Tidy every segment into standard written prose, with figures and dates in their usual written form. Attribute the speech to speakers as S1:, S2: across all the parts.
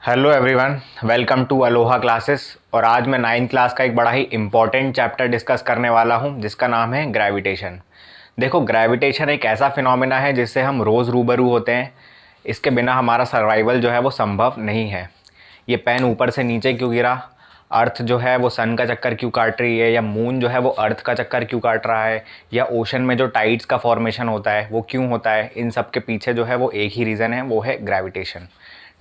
S1: Hello everyone, welcome to Aloha classes. और आज मैं 9th क्लास का एक बड़ा ही इम्पॉर्टेंट चैप्टर डिस्कस करने वाला हूं जिसका नाम है ग्रेविटेशन। देखो, ग्रेविटेशन एक ऐसा फिनोमेना है जिससे हम रोज़ रूबरू होते हैं। इसके बिना हमारा सर्वाइवल जो है वो संभव नहीं है। ये पेन ऊपर से नीचे क्यों गिरा, अर्थ जो है वो सन का चक्कर क्यों काट रही है, या मून जो है वो अर्थ का चक्कर क्यों काट रहा है, या ओशन में जो टाइड्स का फॉर्मेशन होता है वो क्यों होता है, इन सब के पीछे जो है वो एक ही रीज़न है, वो है ग्रेविटेशन।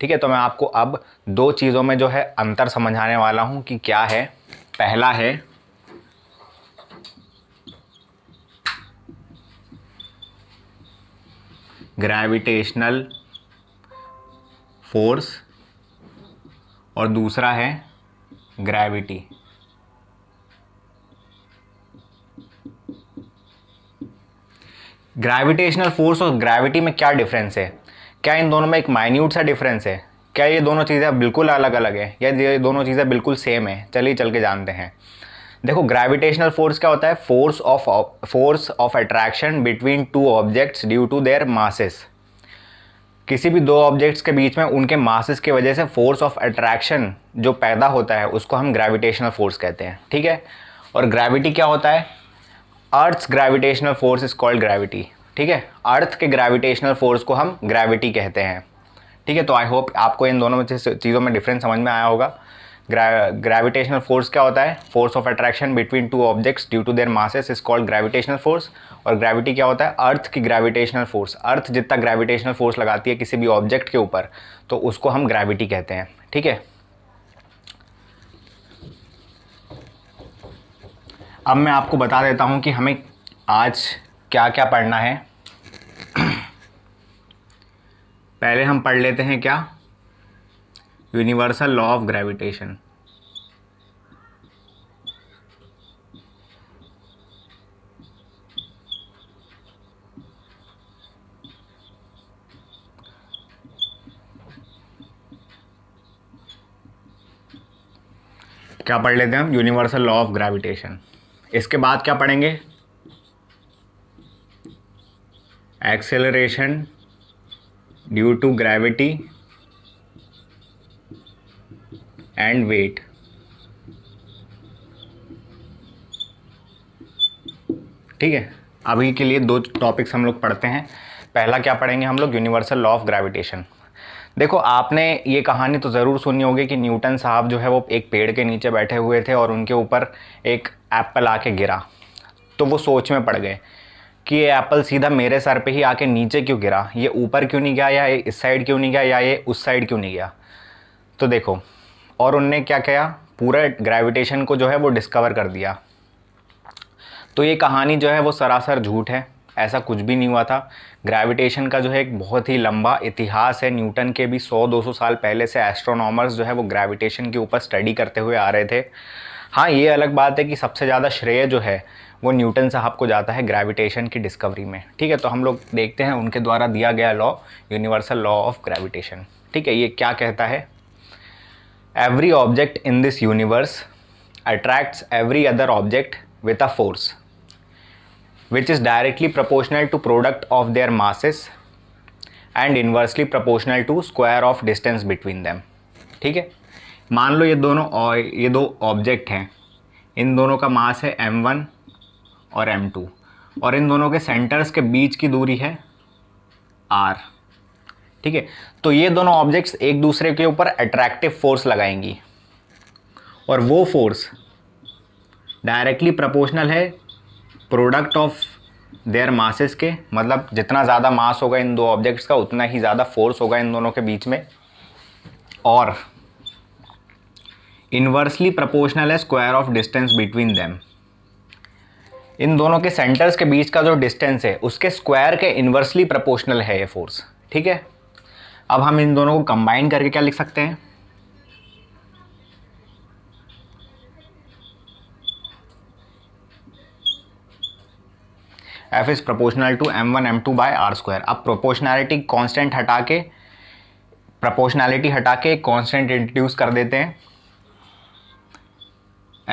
S1: ठीक है, तो मैं आपको अब दो चीज़ों में जो है अंतर समझाने वाला हूँ कि क्या है। पहला है ग्रेविटेशनल फोर्स और दूसरा है ग्रेविटी। ग्रेविटेशनल फोर्स और ग्रेविटी में क्या डिफरेंस है? क्या इन दोनों में एक माइन्यूट सा डिफरेंस है? क्या ये दोनों चीज़ें बिल्कुल अलग अलग है या ये दोनों चीज़ें बिल्कुल सेम है? चलिए चल के जानते हैं। देखो, ग्रेविटेशनल फोर्स क्या होता है? Force of attraction between two objects due to their masses. किसी भी दो ऑब्जेक्ट्स के बीच में उनके मासेस की वजह से फोर्स ऑफ अट्रैक्शन जो पैदा होता है उसको हम ग्रेविटेशनल फोर्स कहते हैं। ठीक है, और ग्रेविटी क्या होता है? Earth's gravitational force is called gravity. ठीक है, अर्थ के ग्रेविटेशनल फोर्स को हम ग्रेविटी कहते हैं। ठीक है, तो आई होप आपको इन दोनों में चीज़ों में डिफरेंस समझ में आया होगा। ग्रेविटेशनल फोर्स क्या होता है? Force of attraction between two objects due to their masses is called gravitational force. और ग्रेविटी क्या होता है? अर्थ की ग्रेविटेशनल फोर्स। अर्थ जितना ग्रेविटेशनल फोर्स लगाती है किसी भी ऑब्जेक्ट के ऊपर तो उसको हम ग्रेविटी कहते हैं। ठीक है, अब मैं आपको बता देता हूं कि हमें आज क्या क्या पढ़ना है। पहले हम पढ़ लेते हैं क्या? Universal law of gravitation. क्या पढ़ लेते हैं हम? Universal law of gravitation. इसके बाद क्या पढ़ेंगे? Acceleration due to gravity and weight. ठीक है, अभी के लिए दो टॉपिक्स हम लोग पढ़ते हैं। पहला क्या पढ़ेंगे हम लोग? Universal law of gravitation. देखो, आपने ये कहानी तो ज़रूर सुनी होगी कि न्यूटन साहब जो है वो एक पेड़ के नीचे बैठे हुए थे और उनके ऊपर एक एप्पल आके गिरा। तो वो सोच में पड़ गए कि ये एप्पल सीधा मेरे सर पे ही आके नीचे क्यों गिरा, ये ऊपर क्यों नहीं गया, या ये इस साइड क्यों नहीं गया, या ये उस साइड क्यों नहीं गया। तो देखो, और उनने क्या किया? पूरा ग्रेविटेशन को जो है वो डिस्कवर कर दिया। तो ये कहानी जो है वो सरासर झूठ है, ऐसा कुछ भी नहीं हुआ था। ग्रेविटेशन का जो है एक बहुत ही लंबा इतिहास है। न्यूटन के भी 100-200 साल पहले से एस्ट्रोनॉमर्स जो है वो ग्रेविटेशन के ऊपर स्टडी करते हुए आ रहे थे। हाँ, ये अलग बात है कि सबसे ज़्यादा श्रेय जो है वो न्यूटन साहब को जाता है ग्रेविटेशन की डिस्कवरी में। ठीक है, तो हम लोग देखते हैं उनके द्वारा दिया गया law, universal law of gravitation. ठीक है, ये क्या कहता है? Every object in this universe attracts every other object with a force which is directly proportional to product of their masses and inversely proportional to square of distance between them। ठीक है, मान लो ये दो ऑब्जेक्ट हैं, इन दोनों का मास है m1 और m2 और इन दोनों के सेंटर्स के बीच की दूरी है r। ठीक है, तो ये दोनों ऑब्जेक्ट्स एक दूसरे के ऊपर अट्रैक्टिव फोर्स लगाएंगी और वो फोर्स डायरेक्टली प्रोपोर्शनल है प्रोडक्ट ऑफ देयर मासेस के। मतलब जितना ज़्यादा मास होगा इन दो ऑब्जेक्ट्स का उतना ही ज़्यादा फोर्स होगा इन दोनों के बीच में, और इन्वर्सली प्रोपोर्शनल है square of distance between them. इन दोनों के सेंटर्स के बीच का जो डिस्टेंस है उसके स्क्वायर के इन्वर्सली प्रोपोर्शनल है ये फोर्स। ठीक है, अब हम इन दोनों को कंबाइन करके क्या लिख सकते हैं? F is proportional to m1 m2 by R square. अब प्रोपोर्शनैलिटी हटा के कांस्टेंट इंट्रोड्यूस कर देते हैं।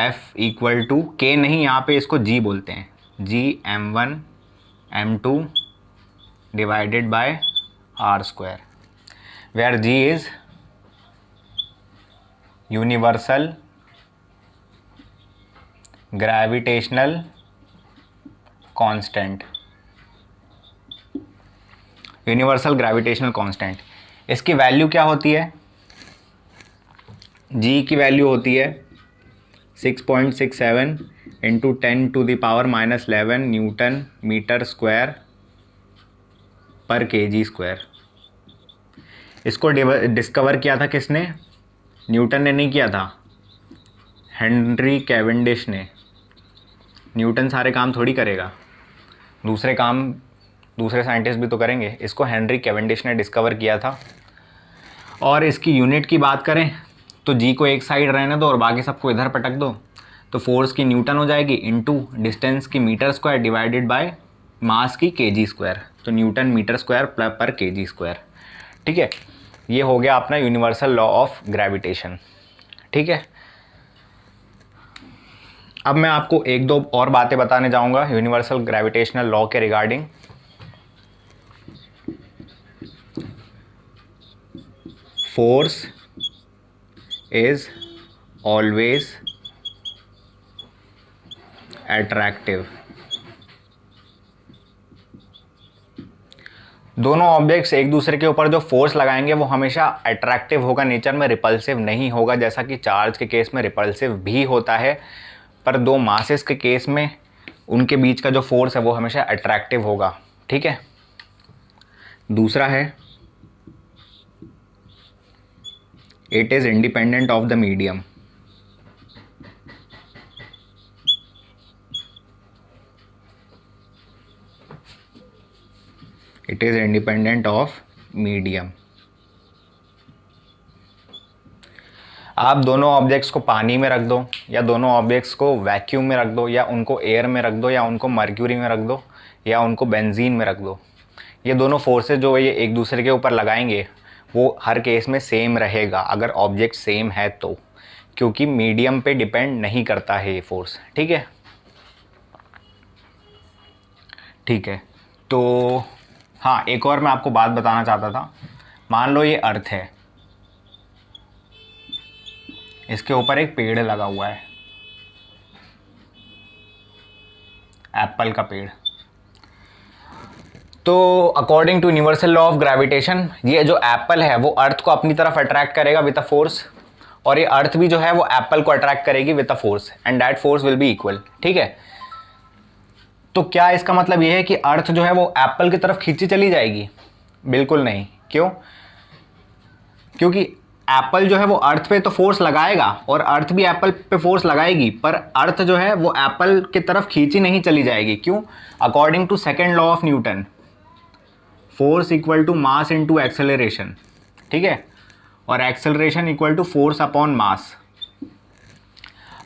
S1: F इक्वल टू के नहीं, यहाँ पे इसको G बोलते हैं, G m1 m2 divided by R square, where G is universal gravitational constant. Universal gravitational constant, इसकी वैल्यू क्या होती है? जी की वैल्यू होती है 6.67 इंटू 10⁻⁻11 न्यूटन मीटर स्क्वायर पर केजी स्क्वायर। इसको डिस्कवर किया था किसने? न्यूटन ने नहीं किया था, हेनरी कैवेंडिश ने। न्यूटन सारे काम थोड़ी करेगा, दूसरे काम दूसरे साइंटिस्ट भी तो करेंगे। इसको हेनरी कैवेंडिश ने डिस्कवर किया था। और इसकी यूनिट की बात करें तो जी को एक साइड रहने दो और बाकी सबको इधर पटक दो, तो फोर्स की न्यूटन हो जाएगी इनटू डिस्टेंस की metre square divided by mass की केजी स्क्वायर, तो न्यूटन मीटर स्क्वायर पर केजी स्क्वायर। ठीक है, ये हो गया अपना यूनिवर्सल लॉ ऑफ ग्रेविटेशन। ठीक है, अब मैं आपको एक दो और बातें बताने जाऊंगा यूनिवर्सल ग्रेविटेशनल लॉ के regarding. Force is always attractive. दोनों ऑब्जेक्ट्स एक दूसरे के ऊपर जो फोर्स लगाएंगे वो हमेशा अट्रैक्टिव होगा नेचर में, रिपल्सिव नहीं होगा। जैसा कि चार्ज के केस में रिपल्सिव भी होता है, पर दो मासेस के केस में उनके बीच का जो फोर्स है वो हमेशा अट्रैक्टिव होगा। ठीक है, दूसरा है it is independent of the medium. It is independent of medium. आप दोनों ऑब्जेक्ट्स को पानी में रख दो, या दोनों ऑब्जेक्ट्स को वैक्यूम में रख दो, या उनको एयर में रख दो, या उनको मर्क्यूरी में रख दो, या उनको बेंजीन में रख दो, ये दोनों फोर्सेस जो ये एक दूसरे के ऊपर लगाएंगे वो हर केस में सेम रहेगा अगर ऑब्जेक्ट सेम है तो, क्योंकि मीडियम पे डिपेंड नहीं करता है ये फोर्स। ठीक है, ठीक है। तो हाँ, एक और मैं आपको बात बताना चाहता था। मान लो ये अर्थ है, इसके ऊपर एक पेड़ लगा हुआ है, एप्पल का पेड़। तो according to universal law of gravitation ये जो एप्पल है वो अर्थ को अपनी तरफ अट्रैक्ट करेगा विद अ फोर्स, और ये अर्थ भी जो है वो एप्पल को अट्रैक्ट करेगी with a force, and that force will be equal. ठीक है, तो क्या इसका मतलब ये है कि अर्थ जो है वो एप्पल की तरफ खींची चली जाएगी? बिल्कुल नहीं। क्यों? क्योंकि एप्पल जो है वो अर्थ पे तो फोर्स लगाएगा और अर्थ भी एप्पल पे फोर्स लगाएगी, पर अर्थ जो है वो एप्पल की तरफ खींची नहीं चली जाएगी। क्यों? According to second law of Newton, force equal to mass into acceleration. ठीक है, और acceleration equal to force upon mass.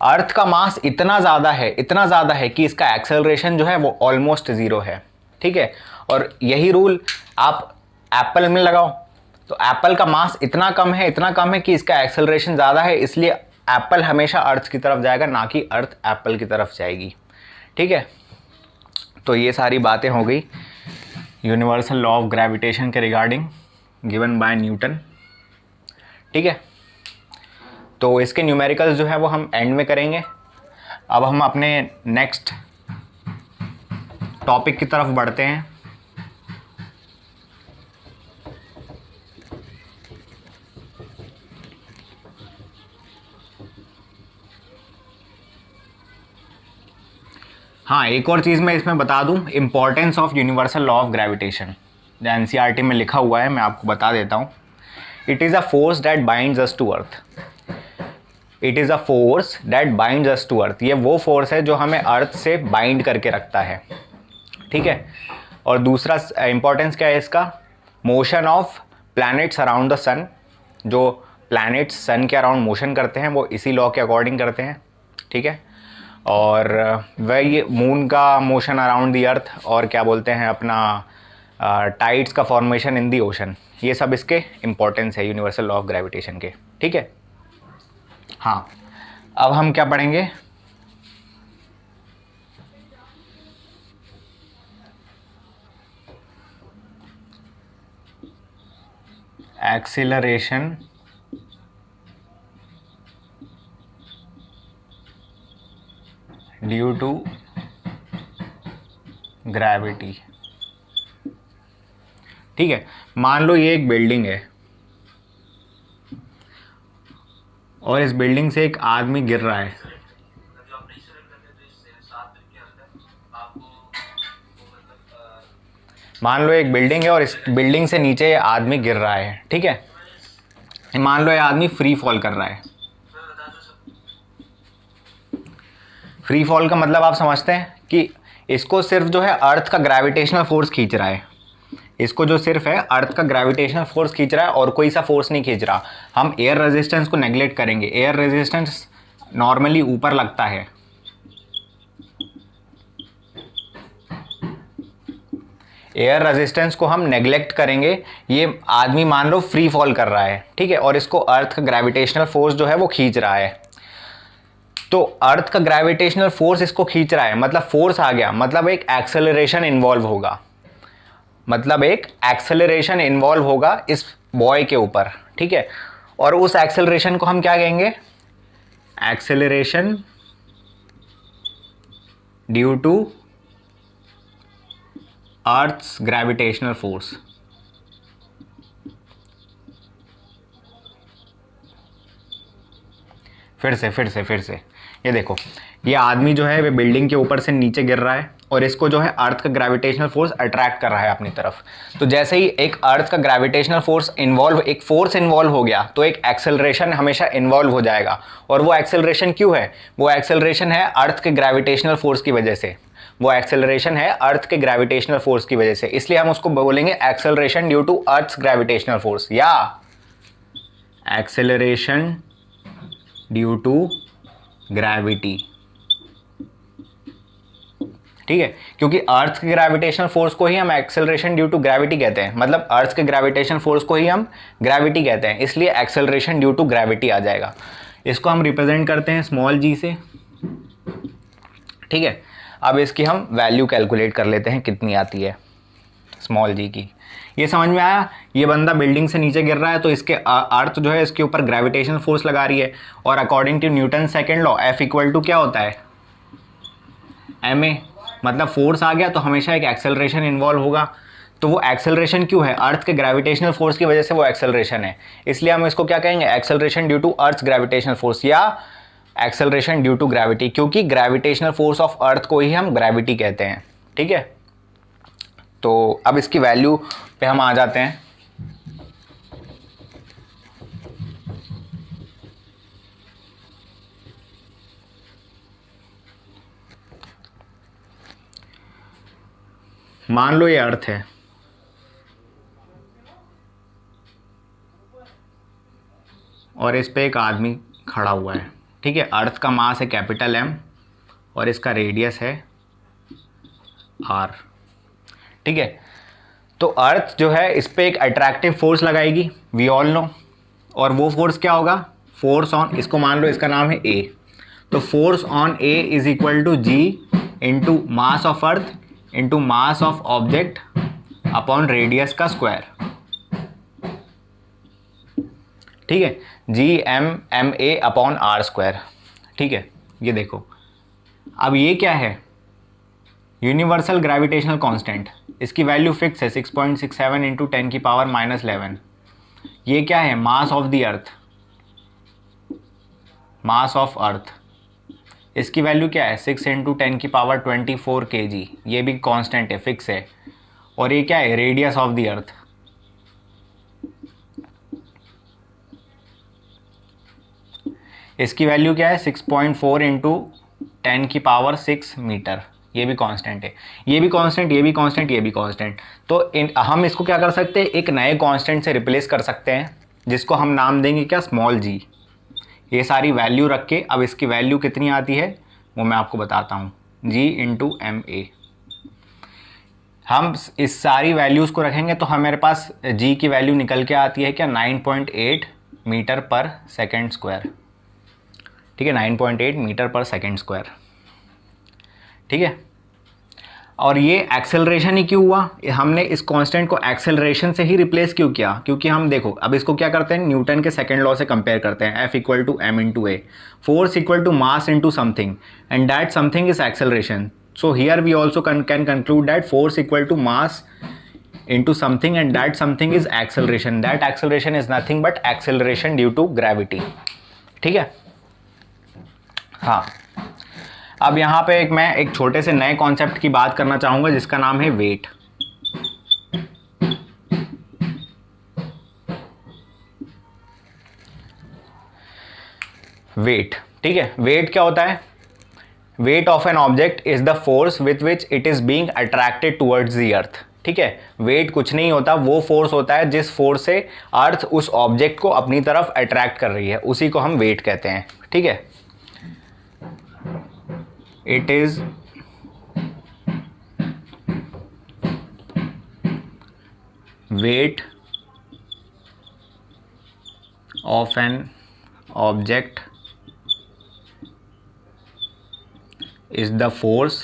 S1: Earth का मास इतना ज़्यादा है, इतना ज़्यादा है कि इसका एक्सेलरेशन जो है वो ऑलमोस्ट ज़ीरो है। ठीक है, और यही रूल आप एप्पल में लगाओ, तो एप्पल का मास इतना कम है, इतना कम है कि इसका एक्सेलरेशन ज़्यादा है, इसलिए एप्पल हमेशा अर्थ की तरफ जाएगा, ना कि अर्थ एप्पल की तरफ जाएगी। ठीक है, तो ये सारी बातें हो गई यूनिवर्सल लॉ ऑफ ग्रेविटेशन के रिगार्डिंग गिवन बाय न्यूटन। ठीक है, तो इसके न्यूमेरिकल्स जो है वो हम एंड में करेंगे। अब हम अपने नेक्स्ट टॉपिक की तरफ बढ़ते हैं। हाँ, एक और चीज़ मैं इसमें बता दूं, importance of universal law of gravitation जो एनसीईआरटी में लिखा हुआ है, मैं आपको बता देता हूँ। It is a force that binds us to earth. It is a force that binds us to earth. ये वो फोर्स है जो हमें अर्थ से बाइंड करके रखता है। ठीक है, और दूसरा इंपॉर्टेंस क्या है इसका? Motion of planets around the sun. जो प्लैनेट्स सन के अराउंड मोशन करते हैं वो इसी लॉ के अकॉर्डिंग करते हैं। ठीक है, और वह ये मून का मोशन अराउंड दी अर्थ, और क्या बोलते हैं अपना टाइड्स का फॉर्मेशन इन दी ओशन, ये सब इसके इम्पोर्टेंस है यूनिवर्सल लॉ ऑफ ग्रेविटेशन के। ठीक है, हाँ, अब हम क्या पढ़ेंगे? Acceleration due to gravity. ठीक है, मान लो ये एक बिल्डिंग है और इस बिल्डिंग से एक आदमी गिर रहा है। मान लो एक बिल्डिंग है और इस बिल्डिंग से नीचे ये आदमी गिर रहा है। ठीक है, मान लो ये आदमी फ्री फॉल कर रहा है। फ्री फॉल का मतलब आप समझते हैं कि इसको सिर्फ जो है अर्थ का ग्रेविटेशनल फोर्स खींच रहा है। इसको जो सिर्फ है अर्थ का ग्रेविटेशनल फोर्स खींच रहा है और कोई सा फोर्स नहीं खींच रहा। हम एयर रेजिस्टेंस को नेग्लेक्ट करेंगे। एयर रेजिस्टेंस नॉर्मली ऊपर लगता है। एयर रेजिस्टेंस को हम नेग्लेक्ट करेंगे। ये आदमी मान लो फ्री फॉल कर रहा है, ठीक है, और इसको अर्थ का ग्रेविटेशनल फोर्स जो है वो खींच रहा है। तो अर्थ का ग्रेविटेशनल फोर्स इसको खींच रहा है, मतलब फोर्स आ गया, मतलब एक एक्सेलरेशन इन्वॉल्व होगा। मतलब एक एक्सेलरेशन इन्वॉल्व होगा इस बॉय के ऊपर। ठीक है, और उस एक्सेलरेशन को हम क्या कहेंगे? Acceleration due to earth's gravitational force. फिर से ये देखो, ये आदमी जो है वे बिल्डिंग के ऊपर से नीचे गिर रहा है और इसको जो है अर्थ का ग्रेविटेशनल फोर्स अट्रैक्ट कर रहा है अपनी तरफ। तो जैसे ही एक अर्थ का ग्रेविटेशनल फोर्स इन्वॉल्व, एक फोर्स इन्वॉल्व हो गया, तो एक एक्सेलरेशन हमेशा इन्वॉल्व हो जाएगा। और वो एक्सेलरेशन क्यों है? वो एक्सेलरेशन है अर्थ के ग्रेविटेशनल फोर्स की वजह से। वो एक्सेलरेशन है अर्थ के ग्रेविटेशनल फोर्स की वजह से, इसलिए हम उसको बोलेंगे acceleration due to earth's gravitational force या एक्सेलरेशन ड्यू टू ग्रेविटी। ठीक है, क्योंकि अर्थ के ग्रेविटेशनल फोर्स को ही हम एक्सेलरेशन ड्यू टू ग्रेविटी कहते हैं। मतलब अर्थ के ग्रेविटेशनल फोर्स को ही हम ग्रेविटी कहते हैं, इसलिए एक्सेलरेशन ड्यू टू ग्रेविटी आ जाएगा। इसको हम रिप्रेजेंट करते हैं स्मॉल जी से। ठीक है, अब इसकी हम वैल्यू कैलकुलेट कर लेते हैं कितनी आती है स्मॉल जी की। ये समझ में आया? ये बंदा बिल्डिंग से नीचे गिर रहा है तो इसके अर्थ जो है इसके ऊपर ग्रेविटेशनल फोर्स लगा रही है, और according to Newton second law F equal to क्या होता है? ma। मतलब फोर्स आ गया तो हमेशा एक एक्सेलरेशन इन्वॉल्व होगा। तो वो एक्सेलरेशन क्यों है? अर्थ के ग्रेविटेशनल फोर्स की वजह से वो एक्सेलरेशन है, इसलिए हम इसको क्या कहेंगे? Acceleration due to earth gravitational force या एक्सेलरेशन ड्यू टू ग्रेविटी, क्योंकि ग्रेविटेशनल फोर्स ऑफ अर्थ को ही हम ग्रेविटी कहते हैं। ठीक है, तो अब इसकी वैल्यू पे हम आ जाते हैं। मान लो ये अर्थ है और इस पे एक आदमी खड़ा हुआ है। ठीक है, अर्थ का मास है कैपिटल M और इसका रेडियस है R। ठीक है, तो अर्थ जो है इस पे एक अट्रैक्टिव फोर्स लगाएगी, वी ऑल नो। और वो फोर्स क्या होगा? फोर्स ऑन, इसको मान लो इसका नाम है A। तो force on A is equal to G into mass of earth into mass of object upon radius का स्क्वायर। ठीक है, GMMA अपॉन R स्क्वायर। ठीक है, ये देखो, अब ये क्या है? Universal gravitational constant. इसकी वैल्यू फिक्स है 6.67 इंटू 10 की पावर -11। ये क्या है? Mass of the earth, mass of अर्थ। इसकी वैल्यू क्या है? 6 इंटू 10 की पावर 24 kg। ये भी कांस्टेंट है, फिक्स है। और ये क्या है? रेडियस ऑफ द अर्थ। इसकी वैल्यू क्या है? 6.4 इंटू 10 की पावर 6 मीटर। ये भी कांस्टेंट है, ये भी कांस्टेंट, ये भी कांस्टेंट, ये भी कांस्टेंट। तो हम इसको क्या कर सकते हैं? एक नए कांस्टेंट से रिप्लेस कर सकते हैं, जिसको हम नाम देंगे क्या? स्मॉल जी। ये सारी वैल्यू रख के अब इसकी वैल्यू कितनी आती है वो मैं आपको बताता हूँ। G into MA। हम इस सारी वैल्यूज़ को रखेंगे तो हमारे पास G की वैल्यू निकल के आती है क्या? 9.8 मीटर पर सेकेंड स्क्वायर। ठीक है, 9.8 मीटर पर सेकेंड स्क्वायर। ठीक है, और ये एक्सेलरेशन ही क्यों हुआ, हमने इस कांस्टेंट को एक्सेलरेशन से ही रिप्लेस क्यों किया, क्योंकि हम देखो अब इसको क्या करते हैं, न्यूटन के सेकंड लॉ से कंपेयर करते हैं, F equal to M into A, force equal to mass into something and that something is acceleration. So here we also can conclude that force equal to mass into something and that something is acceleration. That acceleration is nothing but acceleration due to gravity. ठीक है. हाँ, अब यहाँ पे मैं एक छोटे से नए कॉन्सेप्ट की बात करना चाहूँगा जिसका नाम है वेट. वेट, ठीक है. वेट क्या होता है? Wait of an object is the force with which it is being attracted towards the अर्थ. ठीक है. वेट कुछ नहीं होता, वो फोर्स होता है जिस फोर्स से अर्थ उस ऑब्जेक्ट को अपनी तरफ अट्रैक्ट कर रही है, उसी को हम वेट कहते हैं. ठीक है. It is wait of an object is the force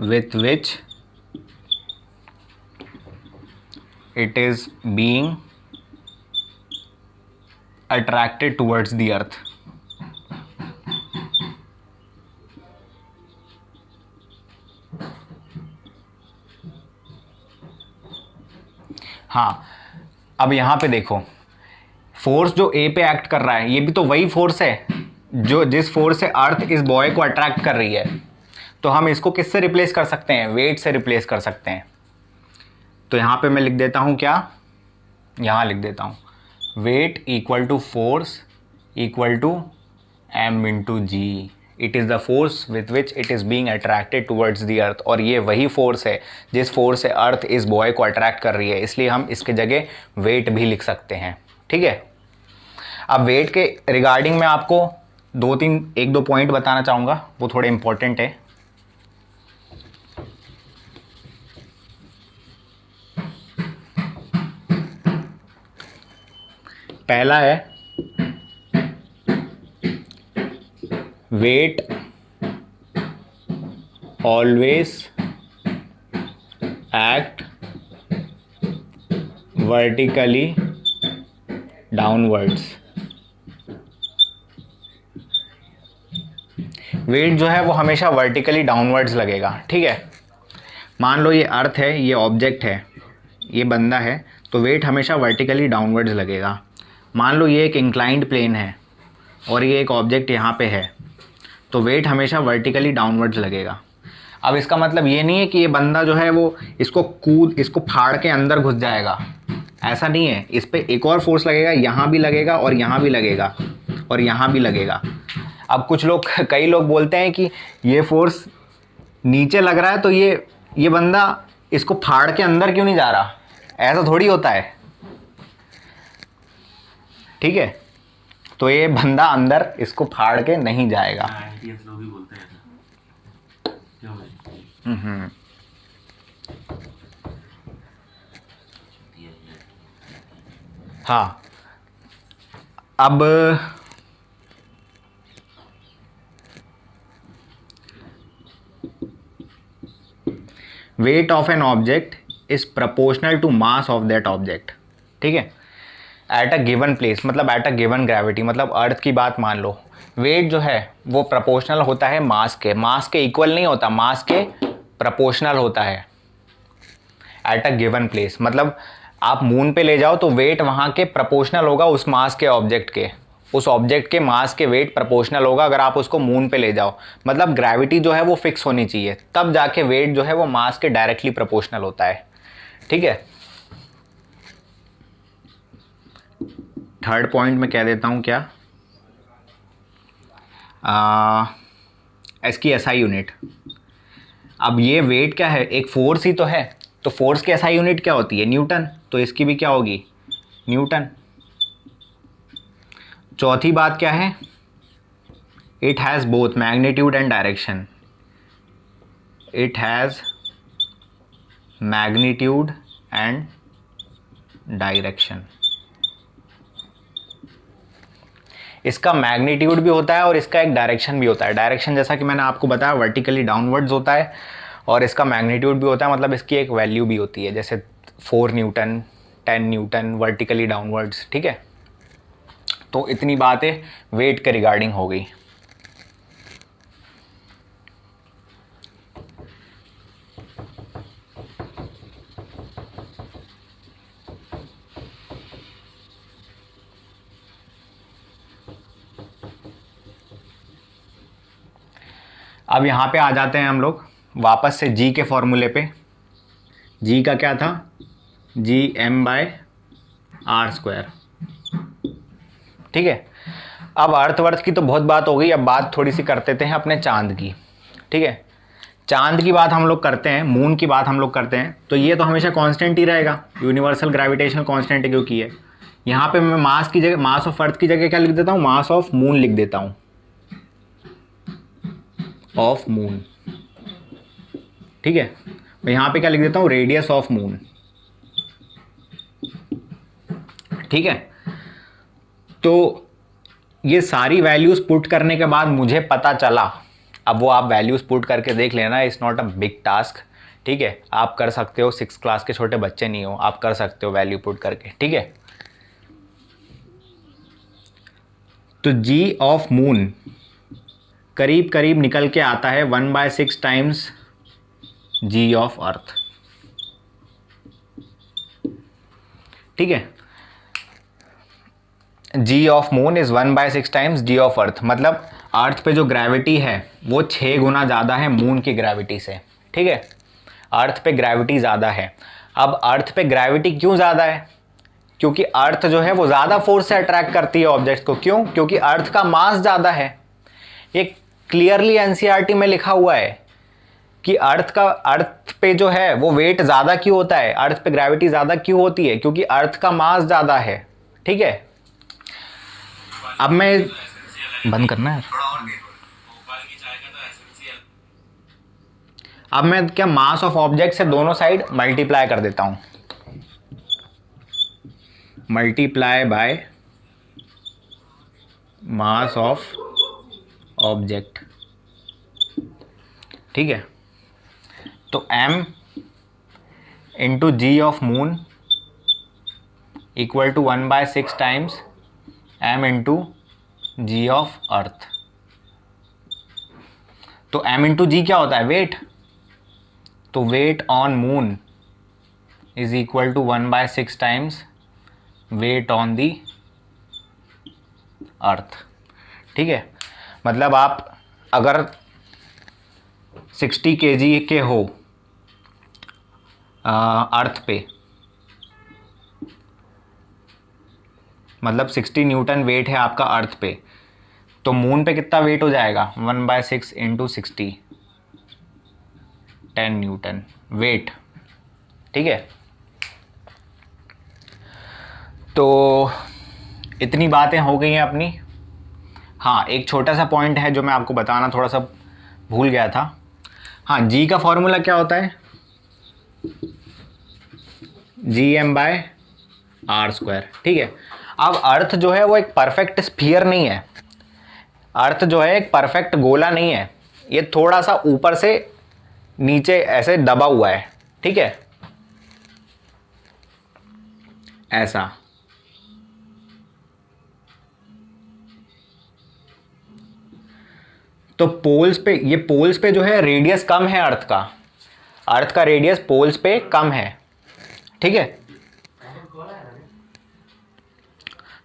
S1: with which it is being attracted towards the earth. हाँ, अब यहाँ पे देखो, फोर्स जो ए पे एक्ट कर रहा है ये भी तो वही फोर्स है जो जिस फोर्स से अर्थ इस बॉय को अट्रैक्ट कर रही है. तो हम इसको किससे रिप्लेस कर सकते हैं? वेट से रिप्लेस कर सकते हैं. तो यहाँ पे मैं लिख देता हूँ क्या, यहाँ लिख देता हूँ weight equal to force equal to M into G. It is the force with which it is being attracted towards the earth. और ये वही फोर्स है जिस फोर्स से अर्थ इस बॉय को अट्रैक्ट कर रही है, इसलिए हम इसके जगह वेट भी लिख सकते हैं. ठीक है. अब वेट के रिगार्डिंग मैं आपको एक दो पॉइंट बताना चाहूँगा, वो थोड़े इंपॉर्टेंट है. पहला है weight always act vertically downwards. Weight जो है वो हमेशा वर्टिकली डाउनवर्ड्स लगेगा. ठीक है. मान लो ये अर्थ है, ये ऑब्जेक्ट है, ये बंदा है, तो वेट हमेशा वर्टिकली डाउनवर्ड्स लगेगा. मान लो ये एक इंक्लाइंड प्लेन है और ये एक ऑब्जेक्ट यहाँ पे है, तो वेट हमेशा वर्टिकली डाउनवर्ड्स लगेगा. अब इसका मतलब ये नहीं है कि ये बंदा जो है वो इसको फाड़ के अंदर घुस जाएगा, ऐसा नहीं है. इस पर एक और फोर्स लगेगा, यहाँ भी लगेगा और यहाँ भी लगेगा और यहाँ भी लगेगा. अब कई लोग बोलते हैं कि ये फोर्स नीचे लग रहा है तो ये बंदा इसको फाड़ के अंदर क्यों नहीं जा रहा. ऐसा थोड़ी होता है. ठीक है. तो ये बंदा अंदर इसको फाड़ के नहीं जाएगा. लोग भी बोलते हैं. हाँ, अब weight of an object is proportional to mass of that object. ठीक है. एट अ गिवन प्लेस, मतलब एट अ गिवन ग्रेविटी, मतलब अर्थ की बात मान लो. वेट जो है वो प्रपोर्शनल होता है मास के इक्वल नहीं होता, मास के प्रपोर्शनल होता है एट अ गिवन प्लेस. मतलब आप मून पे ले जाओ तो वेट वहाँ के प्रपोर्शनल होगा उस मास के ऑब्जेक्ट के, उस ऑब्जेक्ट के मास के वेट प्रपोर्शनल होगा अगर आप उसको मून पे ले जाओ. मतलब ग्रेविटी जो है वो फिक्स होनी चाहिए, तब जाके वेट जो है वो मास के डायरेक्टली प्रपोर्शनल होता है. ठीक है. थर्ड पॉइंट में कह देता हूँ क्या, इसकी एसआई यूनिट. अब ये वेट क्या है, एक फोर्स ही तो है, तो फोर्स की एसआई यूनिट क्या होती है, न्यूटन. तो इसकी भी क्या होगी, न्यूटन. चौथी बात क्या है, it has both magnitude and direction. It has magnitude and direction. इसका मैग्नीट्यूड भी होता है और इसका एक डायरेक्शन भी होता है। डायरेक्शन जैसा कि मैंने आपको बताया वर्टिकली डाउनवर्ड्स होता है, और इसका मैग्नीट्यूड भी होता है, मतलब इसकी एक वैल्यू भी होती है, जैसे 4 न्यूटन, 10 न्यूटन वर्टिकली डाउनवर्ड्स। ठीक है, तो इतनी बातें वेट के रिगार्डिंग हो गई। अब यहाँ पे आ जाते हैं हम लोग वापस से जी के फॉर्मूले पे। जी का क्या था, जी m/r²। ठीक है, अब अर्थ वर्थ की तो बहुत बात हो गई, अब बात थोड़ी सी करते थे अपने चांद की। ठीक है, चांद की बात हम लोग करते हैं, मून की बात हम लोग करते हैं, तो ये तो हमेशा कांस्टेंट ही रहेगा, यूनिवर्सल ग्रेविटेशनल कांस्टेंट है क्योंकि है। यहाँ पे मैं मास की जगह, मास ऑफ अर्थ की जगह क्या लिख देता हूँ, मास ऑफ मून लिख देता हूँ, ऑफ मून। ठीक है, मैं यहाँ पे क्या लिख देता हूँ, रेडियस ऑफ मून। ठीक है, तो ये सारी वैल्यूज पुट करने के बाद मुझे पता चला, अब वो आप वैल्यूज पुट करके देख लेना, it's not a big task. ठीक है, आप कर सकते हो, 6 क्लास के छोटे बच्चे नहीं हो, आप कर सकते हो वैल्यू पुट करके। ठीक है, तो जी ऑफ मून करीब करीब निकल के आता है 1/6 टाइम्स जी ऑफ अर्थ। ठीक है, g of moon is 1/6 times g of earth, मतलब अर्थ पे जो ग्रेविटी है वो 6 गुना ज़्यादा है मून की ग्रेविटी से। ठीक है, अर्थ पे ग्रेविटी ज़्यादा है। अब अर्थ पे ग्रेविटी क्यों ज़्यादा है, क्योंकि अर्थ जो है वो ज़्यादा फोर्स से अट्रैक्ट करती है ऑब्जेक्ट को। क्यों, क्योंकि अर्थ का मास ज़्यादा है। ये क्लियरली एनसीईआरटी में लिखा हुआ है कि अर्थ पे जो है वो वेट ज़्यादा क्यों होता है, अर्थ पे ग्रेविटी ज़्यादा क्यों होती है, क्योंकि अर्थ का मास ज़्यादा है। ठीक है, अब मैं बंद करना है, अब मैं क्या मास ऑफ ऑब्जेक्ट से दोनों साइड मल्टीप्लाई कर देता हूं, multiply by mass of object. ठीक है, तो m into g of moon equal to 1/6 times m into g of earth. तो m इंटू जी क्या होता है, वेट, तो weight on moon is equal to 1/6 times weight on the earth. ठीक है, मतलब आप अगर 60 kg के हो अर्थ पे, मतलब 60 न्यूटन वेट है आपका अर्थ पे, तो मून पे कितना वेट हो जाएगा, 1/6 इंटू 60, 10 न्यूटन वेट। ठीक है, तो इतनी बातें हो गई हैं अपनी। हाँ, एक छोटा सा पॉइंट है जो मैं आपको बताना थोड़ा सा भूल गया था। हाँ, जी का फॉर्मूला क्या होता है, gm/r²। ठीक है, अब अर्थ जो है वो एक परफेक्ट स्फीयर नहीं है, अर्थ जो है एक परफेक्ट गोला नहीं है, ये थोड़ा सा ऊपर से नीचे ऐसे दबा हुआ है। ठीक है, ऐसा। तो पोल्स पे, ये पोल्स पे जो है रेडियस कम है अर्थ का रेडियस पोल्स पे कम है। ठीक है,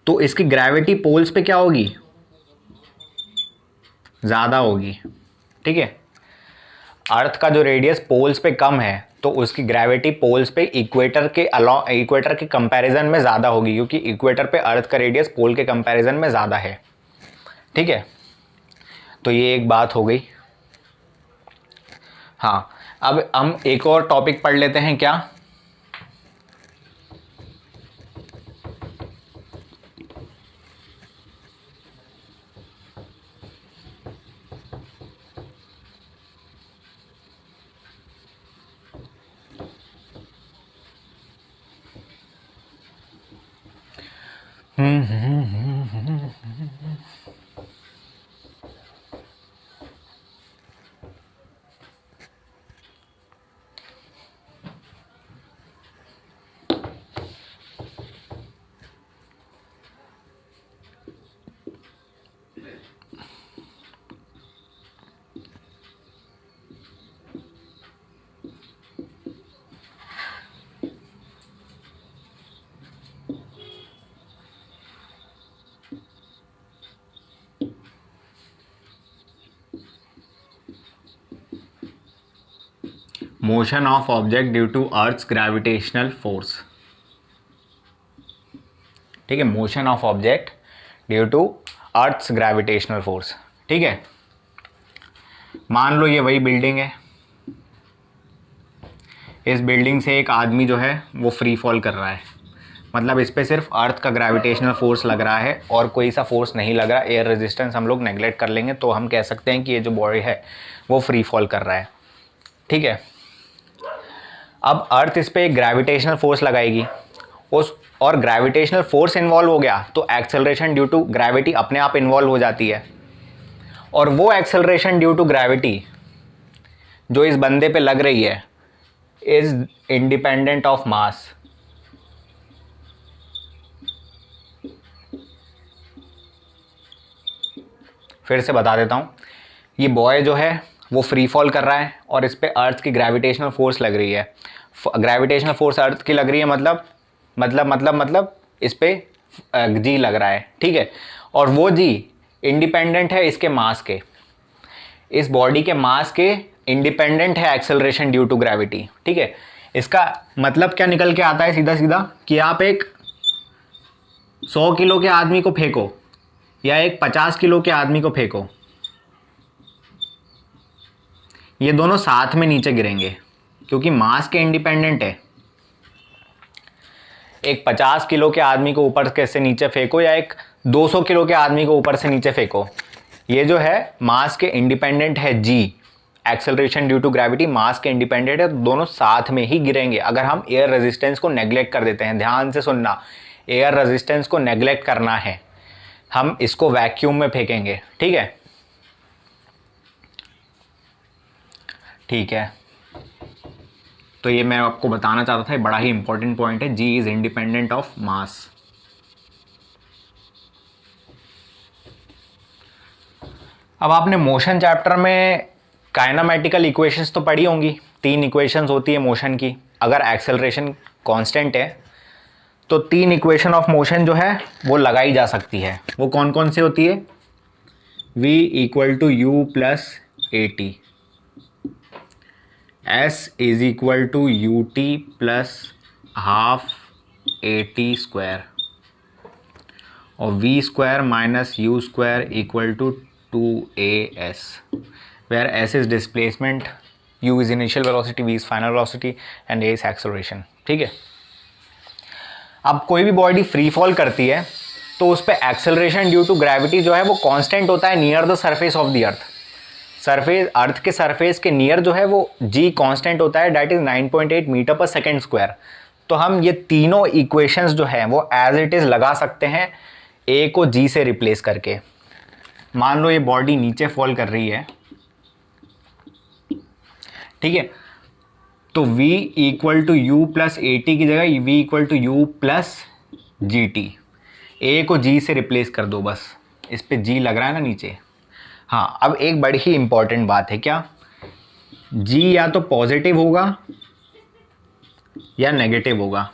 S1: तो इसकी ग्रेविटी पोल्स पे क्या होगी, ज़्यादा होगी। ठीक है, अर्थ का जो रेडियस पोल्स पे कम है तो उसकी ग्रेविटी पोल्स पे इक्वेटर के कंपैरिजन में ज़्यादा होगी, क्योंकि इक्वेटर पे अर्थ का रेडियस पोल के कंपैरिजन में ज़्यादा है। ठीक है, तो ये एक बात हो गई। हाँ, अब हम एक और टॉपिक पढ़ लेते हैं, क्या, motion of object due to earth's gravitational force. ठीक है, motion of object due to earth's gravitational force. ठीक है, मान लो ये वही बिल्डिंग है, इस बिल्डिंग से एक आदमी जो है वो फ्री फॉल कर रहा है, मतलब इस पर सिर्फ अर्थ का ग्रेविटेशनल फोर्स लग रहा है और कोई सा फोर्स नहीं लग रहा। एयर रेजिस्टेंस हम लोग नेगलेक्ट कर लेंगे तो हम कह सकते हैं कि ये जो बॉडी है वो फ्री फॉल कर रहा है। ठीक है, अब अर्थ इस पर एक ग्रेविटेशनल फोर्स लगाएगी उस और ग्रेविटेशनल फोर्स इन्वॉल्व हो गया तो एक्सेलरेशन ड्यू टू ग्रेविटी अपने आप इन्वॉल्व हो जाती है, और वो एक्सेलरेशन ड्यू टू ग्रेविटी जो इस बंदे पे लग रही है इज इंडिपेंडेंट ऑफ मास। फिर से बता देता हूँ, ये बॉय जो है वो फ्री फॉल कर रहा है और इस पे अर्थ की ग्रेविटेशनल फोर्स लग रही है। ग्रेविटेशनल फोर्स अर्थ की लग रही है, मतलब इस पे जी लग रहा है। ठीक है, और वो जी इंडिपेंडेंट है इसके मास के, इस बॉडी के मास के इंडिपेंडेंट है एक्सेलरेशन ड्यू टू ग्रेविटी। ठीक है, इसका मतलब क्या निकल के आता है सीधा सीधा कि आप एक 100 किलो के आदमी को फेंको या एक 50 किलो के आदमी को फेंको, ये दोनों साथ में नीचे गिरेंगे क्योंकि मास के इंडिपेंडेंट है। एक 50 किलो के आदमी को ऊपर कैसे नीचे फेंको या एक 200 किलो के आदमी को ऊपर से नीचे फेंको, ये जो है मास के इंडिपेंडेंट है जी, एक्सेलरेशन ड्यू टू ग्रेविटी मास के इंडिपेंडेंट है, तो दोनों साथ में ही गिरेंगे। अगर हम एयर रेजिस्टेंस को नेग्लेक्ट कर देते हैं, ध्यान से सुनना, एयर रेजिस्टेंस को नेग्लेक्ट करना है, हम इसको वैक्यूम में फेंकेंगे। ठीक है, ठीक है, तो ये मैं आपको बताना चाहता था, ये बड़ा ही इंपॉर्टेंट पॉइंट है, जी इज इंडिपेंडेंट ऑफ मास। अब आपने मोशन चैप्टर में काइनेमेटिकल इक्वेशंस तो पढ़ी होंगी, 3 इक्वेशंस होती है मोशन की। अगर एक्सेलरेशन कांस्टेंट है तो 3 इक्वेशन ऑफ मोशन जो है वो लगाई जा सकती है। वो कौन कौन सी होती है? v equal to you plus A T, S is equal to U T plus half A T square, और v square minus U square equal to 2as, where s is displacement, u is initial velocity, v is final velocity and a is acceleration। ठीक है, अब कोई भी body free fall करती है तो उस पर एक्सेलरेशन ड्यू टू ग्रेविटी जो है वो कांस्टेंट होता है near the surface of the earth. Surface, earth के सरफेस के नियर जो है वो g कांस्टेंट होता है, दैट इज 9.8 मीटर पर सेकेंड स्क्वायर। तो हम ये तीनों इक्वेशंस जो है वो एज इट इज लगा सकते हैं a को g से रिप्लेस करके। मान लो ये बॉडी नीचे फॉल कर रही है, ठीक है, तो v equal to you plus A t की जगह v equal to you plus g t, a को g से रिप्लेस कर दो बस, इस पे g लग रहा है ना नीचे। हाँ, अब एक बड़ी ही इंपॉर्टेंट बात है, क्या g या तो पॉजिटिव होगा या नेगेटिव होगा।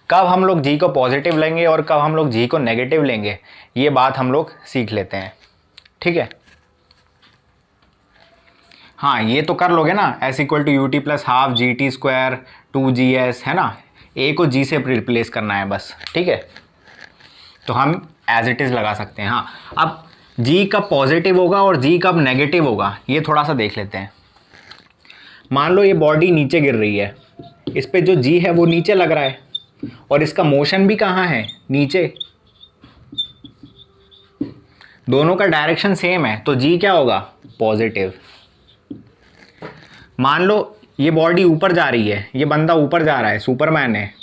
S1: कब हम लोग g को पॉजिटिव लेंगे और कब हम लोग g को नेगेटिव लेंगे, ये बात हम लोग सीख लेते हैं। ठीक है, हाँ ये तो कर लोगे ना, s equal to U T plus half G T square 2gs, है ना, a को g से रिप्लेस करना है बस। ठीक है, तो हम एज इट इज़ लगा सकते हैं। हाँ, अब g कब पॉजिटिव होगा और g कब नेगेटिव होगा ये थोड़ा सा देख लेते हैं। मान लो ये बॉडी नीचे गिर रही है, इस पे जो g है वो नीचे लग रहा है और इसका मोशन भी कहाँ है, नीचे, दोनों का डायरेक्शन सेम है, तो g क्या होगा, पॉजिटिव। मान लो ये बॉडी ऊपर जा रही है, ये बंदा ऊपर जा रहा है, सुपरमैन है,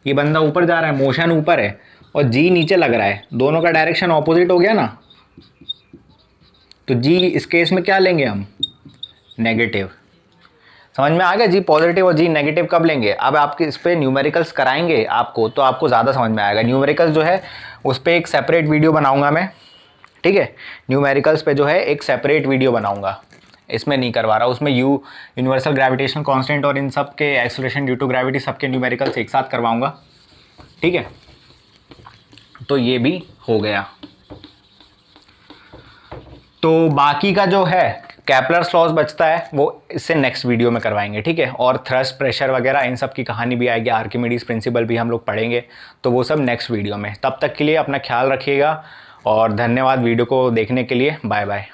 S1: ये बंदा ऊपर जा रहा है, मोशन ऊपर है और g नीचे लग रहा है, दोनों का डायरेक्शन ऑपोजिट हो गया ना, तो g इस केस में क्या लेंगे हम, नेगेटिव। समझ में आ गया, जी पॉजिटिव और जी नेगेटिव कब लेंगे। अब आपके इस पर न्यूमेरिकल्स कराएंगे आपको तो आपको ज़्यादा समझ में आएगा। न्यूमेरिकल्स जो है उस पर एक सेपरेट वीडियो बनाऊंगा मैं। ठीक है, न्यूमेरिकल्स पे जो है एक सेपरेट वीडियो बनाऊंगा, इसमें नहीं करवा रहा, उसमें यूनिवर्सल ग्रेविटेशन कांस्टेंट और इन सब के एक्सेलरेशन ड्यू टू ग्रेविटी सबके न्यूमेरिकल्स एक साथ करवाऊंगा। ठीक है, तो ये भी हो गया। तो बाकी का जो है कैपलर्स लॉज बचता है, वो इससे नेक्स्ट वीडियो में करवाएंगे, ठीक है। और थ्रस्ट, प्रेशर वगैरह इन सब की कहानी भी आएगी, आर्किमिडीज प्रिंसिपल भी हम लोग पढ़ेंगे, तो वो सब नेक्स्ट वीडियो में। तब तक के लिए अपना ख्याल रखिएगा और धन्यवाद वीडियो को देखने के लिए। Bye bye.